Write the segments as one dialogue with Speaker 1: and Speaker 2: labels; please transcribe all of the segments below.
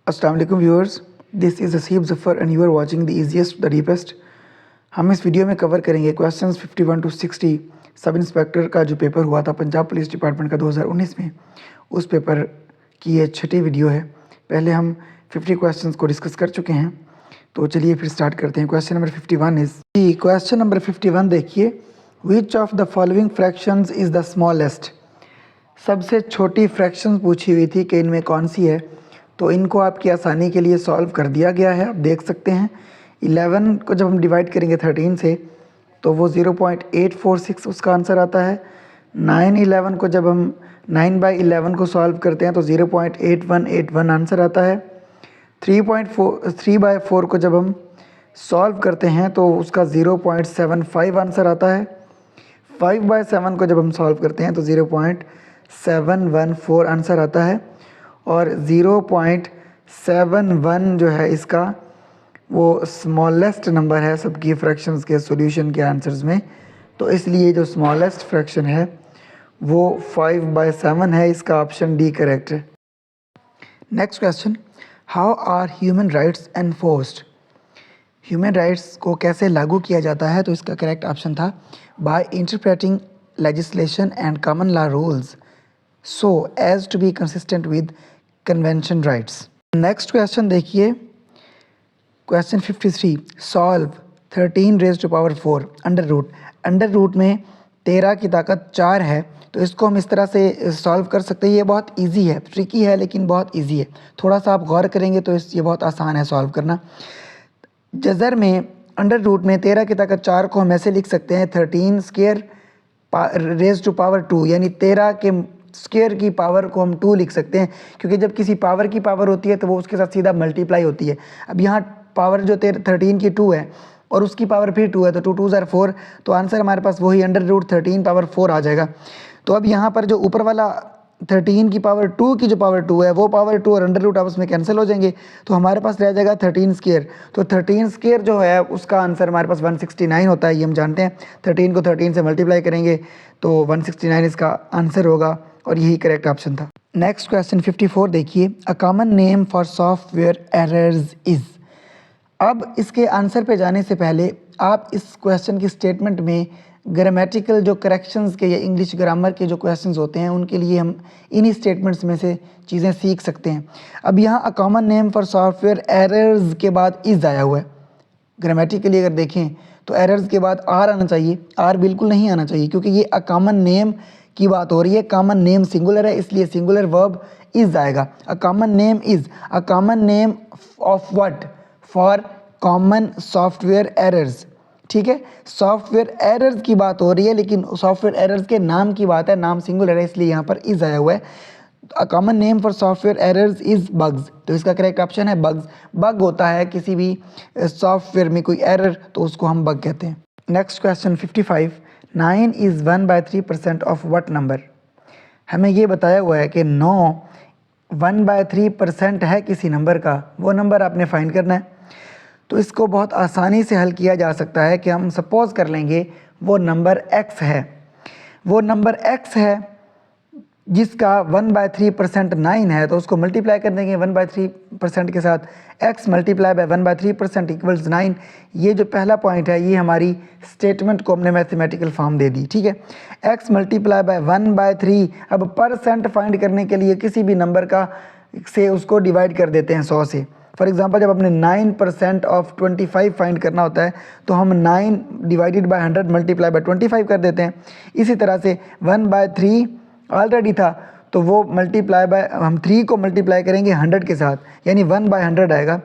Speaker 1: अस्सलाम वालेकुम viewers, this is Haseeb Zafar and you are watching the easiest the deepest. हम इस वीडियो में कवर करेंगे क्वेश्चंस 51 टू 60 सब इंस्पेक्टर का जो पेपर हुआ था पंजाब पुलिस डिपार्टमेंट का 2019 में, उस पेपर की ये छठी वीडियो है। पहले हम 50 क्वेश्चंस को डिस्कस कर चुके हैं, तो चलिए फिर स्टार्ट करते हैं। क्वेश्चन नंबर 51 इज़ जी, क्वेश्चन नंबर 51 देखिए, which of the following fractions is the smallest. सबसे छोटी फ्रैक्शंस पूछी हुई थी कि इनमें कौन सी है, तो इनको आपकी आसानी के लिए सॉल्व कर दिया गया है। आप देख सकते हैं 11 को जब हम डिवाइड करेंगे 13 से तो वो 0.846 उसका आंसर आता है। 9 को जब हम 9/11 को सॉल्व करते हैं तो 0.8181 आंसर आता है। 3/4 को जब हम सॉल्व करते हैं तो उसका 0.75 आंसर आता है। 5/7 को जब हम सॉल्व करते हैं तो 0.714 आंसर आता है। और 0.71 जो है इसका वो स्मॉलेस्ट नंबर है सबकी फ्रैक्शंस के सॉल्यूशन के आंसर्स में, तो इसलिए जो स्मॉलेस्ट फ्रैक्शन है वो 5/7 है। इसका ऑप्शन डी करेक्ट है। Next question, how are human rights enforced. Human rights को कैसे लागू किया जाता है, तो इसका करेक्ट ऑप्शन था by interpreting legislation and common law rules so as to be consistent with convention rights. Next question देखिए, question 53, solve 13 raise to power 4 under root. Under root में 13 की ताकत 4 है, तो इसको हम इस तरह से सॉल्व कर सकते हैं। ये बहुत इजी है, ट्रिकी है लेकिन बहुत इजी है। थोड़ा सा आप गौर करेंगे तो ये बहुत आसान है सॉल्व करना। जज़र में अंडर रूट में 13 की ताकत 4 को हम ऐसे लिख सकते हैं 13 स्क्वायर रेज़ टू पावर 2, यानी 13 के स्क्वायर की पावर को हम 2 लिख सकते हैं, क्योंकि जब किसी पावर की पावर होती है तो वो उसके साथ सीधा मल्टीप्लाई होती है। अब यहाँ पावर जो 13 की 2 है और उसकी पावर फिर 2 है, तो 2 2 ज़ार 4, तो आंसर हमारे पास वही अंडर रूट 13 पावर 4 आ जाएगा। तो अब यहाँ पर जो ऊपर वाला 13 की पावर 2 की जो पावर 2 है वो पावर 2 और अंडर रूट आपस में कैंसिल हो जाएंगे, तो हमारे पास रह जाएगा 13 स्क्वायर। तो 13 स्क्वायर जो है उसका आंसर हमारे पास 169 होता है, ये हम जानते हैं। 13 को 13 से मल्टीप्लाई करेंगे तो 169 इसका आंसर होगा और यही करेक्ट ऑप्शन था। नेक्स्ट क्वेश्चन 54 देखिए, a common name for software errors is. अब इसके आंसर पे जाने से पहले आप इस क्वेश्चन की स्टेटमेंट में ग्रामेटिकल जो करेक्शंस के या इंग्लिश ग्रामर के जो क्वेश्चंस होते हैं उनके लिए हम इन्हीं स्टेटमेंट्स में से चीज़ें सीख सकते हैं। अब यहाँ a common name for software errors के बाद इज़ आया हुआ है। ग्रामेटिकली अगर देखें तो एरर्स के बाद आर आना चाहिए, आर बिल्कुल नहीं आना चाहिए, क्योंकि ये अ कॉमन नेम की बात हो रही है। कॉमन नेम सिंगुलर है, इसलिए सिंगुलर वर्ब इज़ आएगा। A common name is a common name of what, for common software errors. ठीक है, सॉफ्टवेयर एरर्स की बात हो रही है लेकिन सॉफ्टवेयर एरर्स के नाम की बात है, नाम सिंगुलर है, इसलिए यहाँ पर इज़ आया हुआ है। A common name for software errors is bugs, तो इसका करेक्ट ऑप्शन है बग्स। बग होता है किसी भी सॉफ्टवेयर में कोई एरर, तो उसको हम बग कहते हैं। Next question 55, 9 is 1/3% of what number. हमें ये बताया हुआ है कि 9 1/3% है किसी नंबर का, वो नंबर आपने फाइंड करना है। तो इसको बहुत आसानी से हल किया जा सकता है कि हम सपोज़ कर लेंगे वो नंबर x है। वो नंबर x है जिसका 1/3% 9 है, तो उसको मल्टीप्लाई कर देंगे 1/3% के साथ। x multiply by 1/3% equals 9। ये जो पहला पॉइंट है ये हमारी स्टेटमेंट को हमने मैथमेटिकल फॉर्म दे दी। ठीक है, x मल्टीप्लाई बाय 1/3। अब परसेंट फाइंड करने के लिए किसी भी नंबर का से उसको डिवाइड कर देते हैं 100 से। फॉर एग्जांपल जब अपने 9% ऑफ 25 फाइंड करना होता है तो हम 9 डिवाइडेड बाय 100 मल्टीप्लाई बाय 25 कर देते हैं। इसी तरह से 1/3 ऑलरेडी था, तो वो मल्टीप्लाई बाय हम 3 को मल्टीप्लाई करेंगे 100 के साथ, यानी 1/100 आएगा,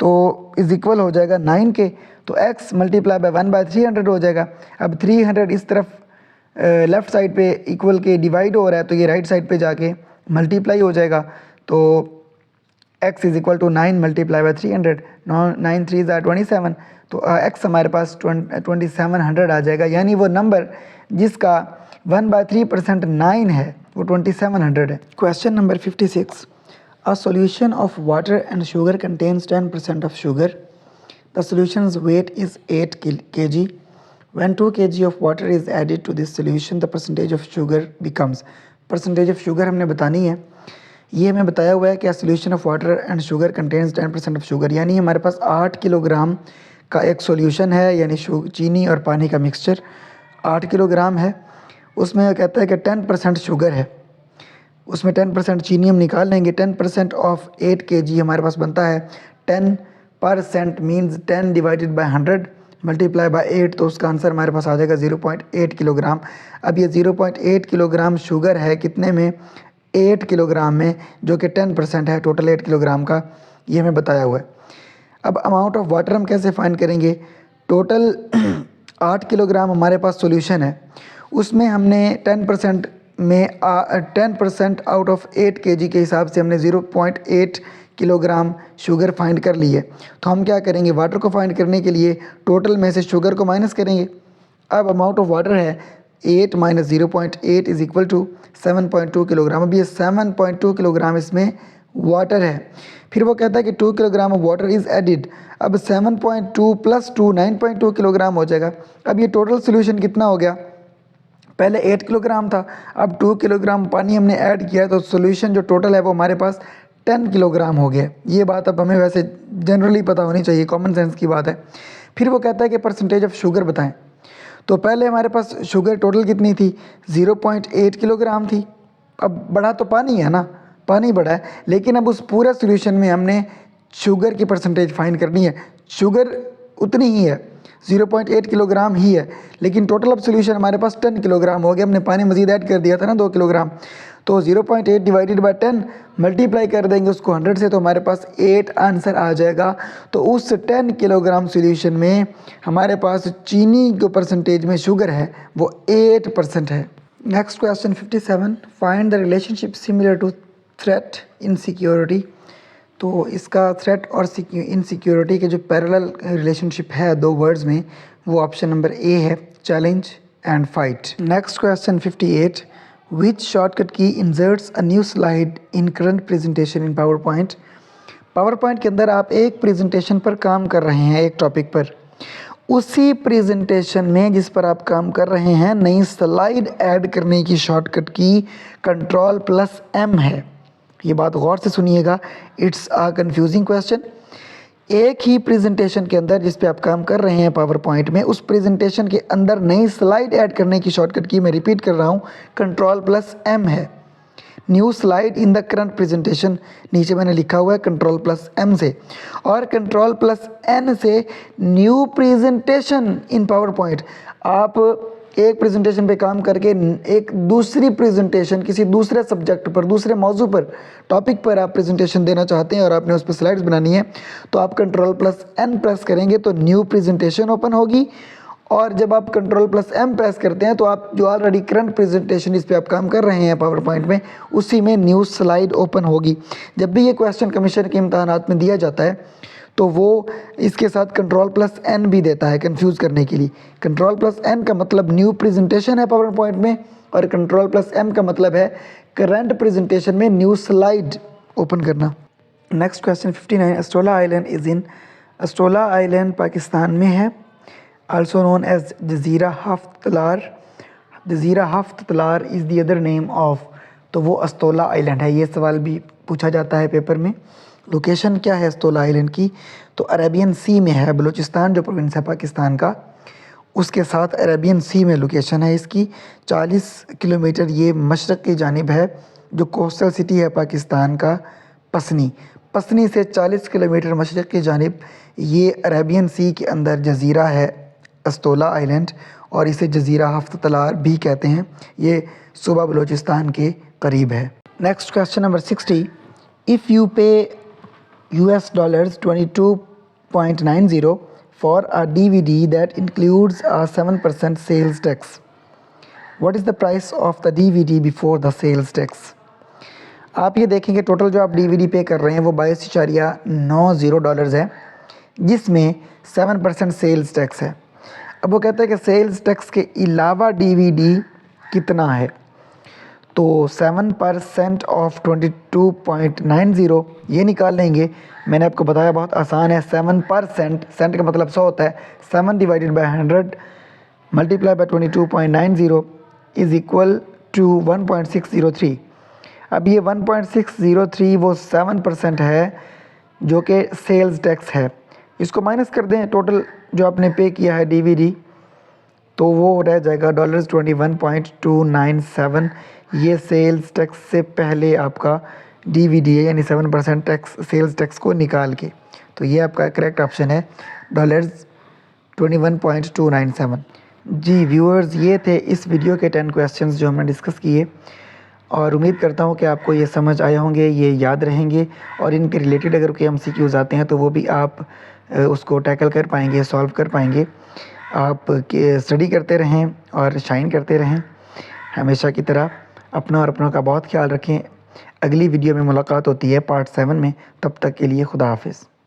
Speaker 1: तो इज इक्वल हो जाएगा 9 के। तो x मल्टीप्लाई बाय 1/300 हो जाएगा। अब 300 इस तरफ लेफ़्ट साइड पे इक्वल के डिवाइड हो रहा है, तो ये राइट साइड पे जाके मल्टीप्लाई हो जाएगा। तो x is equal to 9 multiply by 300, 9 3 ज़ार 27, तो x हमारे पास 2700 आ जाएगा, यानी वो नंबर जिसका 1/3% 9 है वो 2700 है। Question number 56, a solution of water and sugar contains 10% of sugar. The solution's weight is 8 kg. When 2 kg of water is added to this solution, the percentage of sugar becomes। Percentage of sugar हमने बतानी है। ये हमें बताया हुआ है कि solution of water and sugar contains 10% of sugar, यानी हमारे पास 8 किलोग्राम का एक सॉल्यूशन है, यानी चीनी और पानी का मिक्सचर 8 किलोग्राम है। उसमें कहता है कि 10% शुगर है, उसमें 10% चीनी हम निकाल लेंगे। 10% ऑफ 8 kg हमारे पास बनता है 10% means 10 divided by 100 multiply by 8, तो उसका आंसर हमारे पास आ जाएगा 0.8 किलोग्राम। अब ये 0.8 किलोग्राम शुगर है कितने में, 8 किलोग्राम में, जो कि 10% है टोटल 8 किलोग्राम का, ये हमें बताया हुआ है। अब अमाउंट ऑफ वाटर हम कैसे फाइंड करेंगे। टोटल 8 किलोग्राम हमारे पास सॉल्यूशन है, उसमें हमने 10% में 10% आउट ऑफ 8 kg के हिसाब से हमने 0.8 किलोग्राम शुगर फाइंड कर ली है। तो हम क्या करेंगे, वाटर को फाइंड करने के लिए टोटल में से शुगर को माइनस करेंगे। अब अमाउंट ऑफ वाटर है 8 minus 0.8 is equal to 7.2 kilogram. अब ये 7.2 किलोग्राम इसमें वाटर है। फिर वो कहता है कि 2 kilogram of water is added. अब 7.2 प्लस 2 9.2 किलोग्राम हो जाएगा। अब ये टोटल सोल्यूशन कितना हो गया, पहले 8 किलोग्राम था, अब 2 किलोग्राम पानी हमने ऐड किया, तो सोल्यूशन जो टोटल है वो हमारे पास 10 किलोग्राम हो गया। ये बात अब हमें वैसे जनरली पता होनी चाहिए, कॉमन सेंस की बात है। फिर वो कहता है कि परसेंटेज ऑफ शुगर बताएं। तो पहले हमारे पास शुगर टोटल कितनी थी, 0.8 किलोग्राम थी। अब बढ़ा तो पानी है ना, पानी बढ़ा है, लेकिन अब उस पूरे सोल्यूशन में हमने शुगर की परसेंटेज फाइंड करनी है। शुगर उतनी ही है, 0.8 किलोग्राम ही है, लेकिन टोटल अब सोल्यूशन हमारे पास 10 किलोग्राम हो गया। हमने पानी मज़ीद ऐड कर दिया था ना 2 किलोग्राम, तो 0.8 डिवाइडेड बाय 10 मल्टीप्लाई कर देंगे उसको 100 से, तो हमारे पास 8 आंसर आ जाएगा। तो उस 10 किलोग्राम सोल्यूशन में हमारे पास चीनी जो परसेंटेज में शुगर है वो 8% है। Next question 57, find the relationship similar to threat insecurity. तो इसका थ्रेट और इनसिक्योरिटी के जो पैरेलल रिलेशनशिप है दो वर्ड्स में, वो ऑप्शन नंबर ए है, challenge and fight. Next question 58, which shortcut key inserts a new slide in current presentation in PowerPoint. PowerPoint के अंदर आप एक प्रेजेंटेशन पर काम कर रहे हैं, एक टॉपिक पर, उसी प्रेजेंटेशन में जिस पर आप काम कर रहे हैं नई स्लाइड ऐड करने की शॉर्टकट की Ctrl+M है। ये बात गौर से सुनिएगा, इट्स अ कंफ्यूजिंग क्वेश्चन। एक ही प्रेजेंटेशन के अंदर जिस पे आप काम कर रहे हैं पावर पॉइंट में, उस प्रेजेंटेशन के अंदर नई स्लाइड ऐड करने की शॉर्टकट की, मैं रिपीट कर रहा हूँ, Ctrl+M है। New slide in the current presentation, नीचे मैंने लिखा हुआ है Ctrl+M से, और Ctrl+N से new presentation in power point. आप एक प्रेजेंटेशन पे काम करके एक दूसरी प्रेजेंटेशन किसी दूसरे सब्जेक्ट पर, दूसरे मौजू पर, टॉपिक पर आप प्रेजेंटेशन देना चाहते हैं और आपने उस पर स्लाइड्स बनानी है, तो आप Ctrl+N प्रेस करेंगे तो न्यू प्रेजेंटेशन ओपन होगी। और जब आप Ctrl+M प्रेस करते हैं तो आप जो ऑलरेडी करंट प्रेजेंटेशन इस पे आप काम कर रहे हैं पावर पॉइंट में, उसी में न्यू स्लाइड ओपन होगी। जब भी ये क्वेश्चन कमीशन के इम्तहानात में दिया जाता है तो वो इसके साथ Ctrl+N भी देता है कंफ्यूज करने के लिए। Ctrl+N का मतलब न्यू प्रेजेंटेशन है पावर पॉइंट में, और Ctrl+M का मतलब है करंट प्रेजेंटेशन में न्यू स्लाइड ओपन करना। Next question 59, Astola island is in. Astola island Pakistan में है, also known as Jazira Haft Talar. Jazira Haft Talar is the other name of, तो वो अस्टोला आइलैंड है। ये सवाल भी पूछा जाता है पेपर में। लोकेशन क्या है अस्टोला आइलैंड की, तो अरेबियन सी में है। बलूचिस्तान जो प्रोविंस है पाकिस्तान का, उसके साथ अरेबियन सी में लोकेशन है इसकी। 40 किलोमीटर ये मशरक़ की जानिब है। जो कोस्टल सिटी है पाकिस्तान का पसनी, पसनी से 40 किलोमीटर मशरक़ की जानिब ये अरेबियन सी के अंदर जज़ीरा है अस्टोला आइलैंड, और इसे जज़ीरा हफ्त तलार भी कहते हैं। ये सूबा बलूचिस्तान के करीब है। Next question number 60, if you पे $22.90 for a DVD that includes a 7% sales tax, what is the price of the DVD before the sales tax। आप ये देखेंगे टोटल जो आप DVD पे कर रहे हैं वो $22.90 है, जिसमें 7% सेल्स टैक्स है। अब वो कहता है कि सेल्स टैक्स के अलावा DVD कितना है, तो 7% ऑफ 22.90 ये निकाल लेंगे। मैंने आपको बताया बहुत आसान है, 7%, सेंट का मतलब 100 होता है, 7 divided by 100 multiply by 22.90 is equal to 1.603। अब ये 1.603 वो 7% है जो कि सेल्स टैक्स है। इसको माइनस कर दें टोटल जो आपने पे किया है डीवीडी, तो वो रह जाएगा $21.297। ये सेल्स टैक्स से पहले आपका डीवीडी है, यानी 7% टैक्स सेल्स टैक्स को निकाल के। तो ये आपका करेक्ट ऑप्शन है $21.297। जी व्यूअर्स, ये थे इस वीडियो के 10 क्वेश्चंस जो हमने डिस्कस किए, और उम्मीद करता हूँ कि आपको ये समझ आए होंगे, ये याद रहेंगे, और इनके रिलेटेड अगर कोई MCQs आते हैं तो वो भी आप उसको टैकल कर पाएंगे, सॉल्व कर पाएंगे। आप स्टडी करते रहें और शाइन करते रहें हमेशा की तरह। अपना और अपनों का बहुत ख्याल रखें। अगली वीडियो में मुलाकात होती है पार्ट 7 में। तब तक के लिए खुदा हाफिज़।